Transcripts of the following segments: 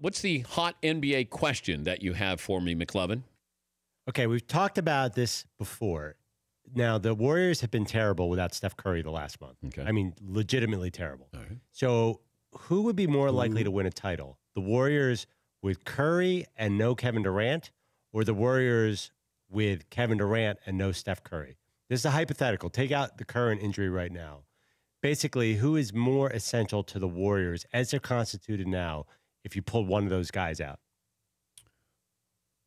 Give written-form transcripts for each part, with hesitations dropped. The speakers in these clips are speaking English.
what's the hot NBA question that you have for me, McLovin? Okay, we've talked about this before. Now, the Warriors have been terrible without Steph Curry the last month. Okay. I mean, legitimately terrible. All right. So who would be more likely to win a title? The Warriors with Curry and no Kevin Durant, or the Warriors with Kevin Durant and no Steph Curry? This is a hypothetical. Take out the current injury right now. Basically, who is more essential to the Warriors as they're constituted now if you pull one of those guys out?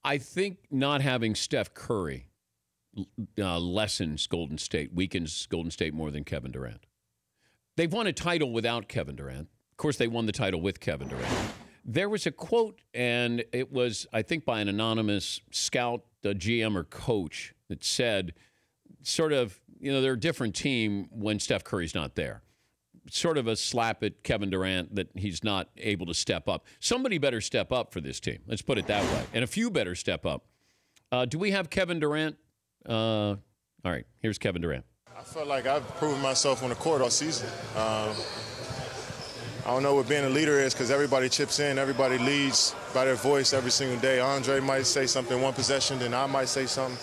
I think not having Steph Curry lessens Golden State, weakens Golden State more than Kevin Durant. They've won a title without Kevin Durant. Of course, they won the title with Kevin Durant. There was a quote, and it was, I think, by an anonymous scout, GM or coach, that said, sort of, they're a different team when Steph Curry's not there. Sort of a slap at Kevin Durant that he's not able to step up. Somebody better step up for this team. Let's put it that way. And a few better step up. Do we have Kevin Durant? All right, here's Kevin Durant. I felt like I've proven myself on the court all season. I don't know what being a leader is because everybody chips in, everybody leads by their voice every single day. Andre might say something one possession, then I might say something.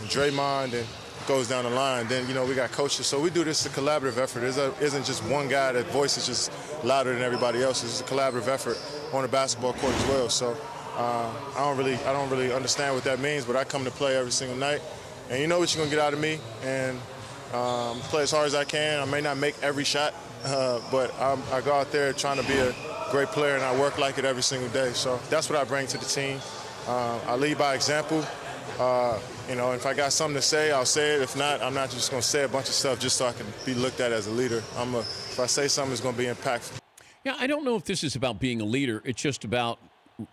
Draymond, and goes down the line. Then, we got coaches. So we do this as a collaborative effort. There isn't just one guy that voice is just louder than everybody else. It's a collaborative effort on the basketball court as well. So I don't really understand what that means, but I come to play every single night. And you know what you're going to get out of me. And play as hard as I can. I may not make every shot, but I go out there trying to be a great player, and I work like it every single day. So that's what I bring to the team. I lead by example. If I got something to say, I'll say it. If not, I'm not just going to say a bunch of stuff just so I can be looked at as a leader. If I say something, it's going to be impactful. Yeah, I don't know if this is about being a leader. It's just about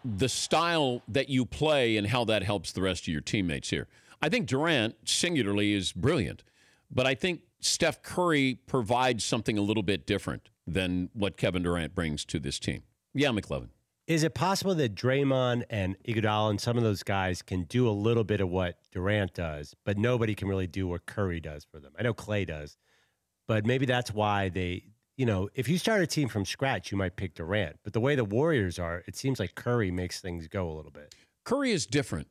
the style that you play and how that helps the rest of your teammates here. I think Durant, singularly, is brilliant. But I think Steph Curry provides something a little bit different than what Kevin Durant brings to this team. Yeah, McLovin. Is it possible that Draymond and Iguodala and some of those guys can do a little bit of what Durant does, but nobody can really do what Curry does for them? I know Clay does, but maybe that's why they, if you start a team from scratch, you might pick Durant. But the way the Warriors are, it seems like Curry makes things go a little bit. Curry is different.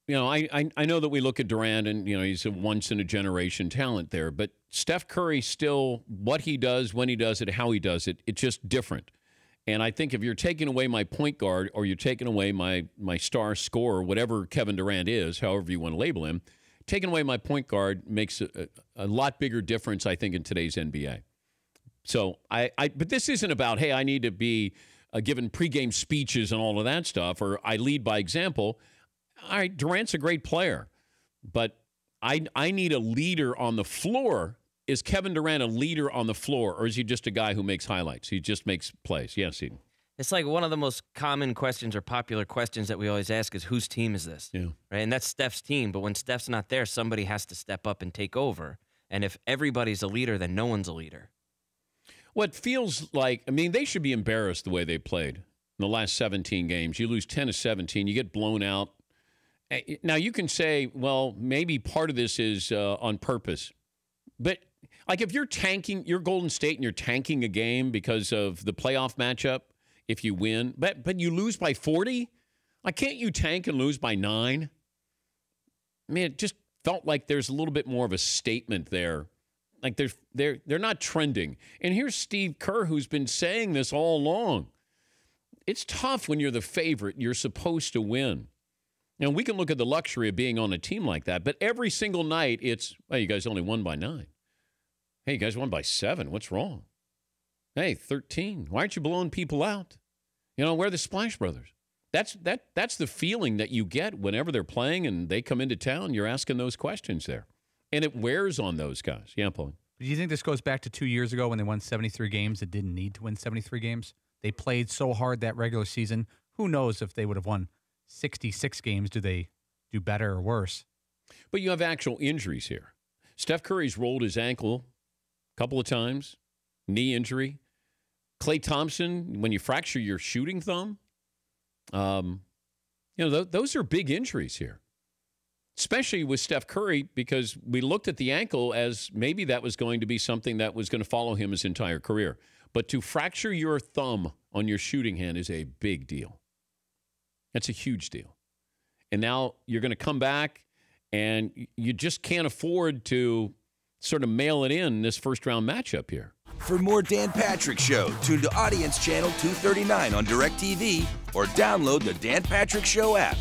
I know that we look at Durant and, he's a once-in-a-generation talent there. But Steph Curry still, what he does, when he does it, how he does it, it's just different. And I think if you're taking away my point guard or you're taking away my star scorer, whatever Kevin Durant is, however you want to label him, taking away my point guard makes a lot bigger difference, I think, in today's NBA. So, but this isn't about, hey, I need to be given pregame speeches and all of that stuff, or I lead by example. All right, Durant's a great player, but I need a leader on the floor. Is Kevin Durant a leader on the floor, or is he just a guy who makes highlights? He just makes plays. Yes, Eden. It's like one of the most common questions or popular questions that we always ask is, whose team is this? Yeah. Right? And that's Steph's team, but when Steph's not there, somebody has to step up and take over. And if everybody's a leader, then no one's a leader. What feels like, they should be embarrassed the way they played in the last 17 games. You lose 10-17, you get blown out. Now, you can say, well, maybe part of this is on purpose. But, if you're tanking, you're Golden State and you're tanking a game because of the playoff matchup, if you win, but you lose by 40, can't you tank and lose by 9? It just felt like there's a little bit more of a statement there. Like they're not trending. And here's Steve Kerr, who's been saying this all along. It's tough when you're the favorite. You're supposed to win. Now, we can look at the luxury of being on a team like that, but every single night it's, you guys only won by 9. Hey, you guys won by 7. What's wrong? Hey, 13. Why aren't you blowing people out? We're the Splash Brothers. That's the feeling that you get whenever they're playing and they come into town. You're asking those questions there. And it wears on those guys. Yeah, Paul. Do you think this goes back to 2 years ago when they won 73 games that didn't need to win 73 games? They played so hard that regular season. Who knows if they would have won 66 games, do they do better or worse? But you have actual injuries here. Steph Curry's rolled his ankle a couple of times, knee injury. Klay Thompson, when you fracture your shooting thumb, those are big injuries here, especially with Steph Curry, because we looked at the ankle as maybe that was going to be something that was going to follow him his entire career. But to fracture your thumb on your shooting hand is a big deal. That's a huge deal. And now you're going to come back, and you just can't afford to sort of mail it in this first-round matchup here. For more Dan Patrick Show, tune to Audience Channel 239 on DirecTV or download the Dan Patrick Show app.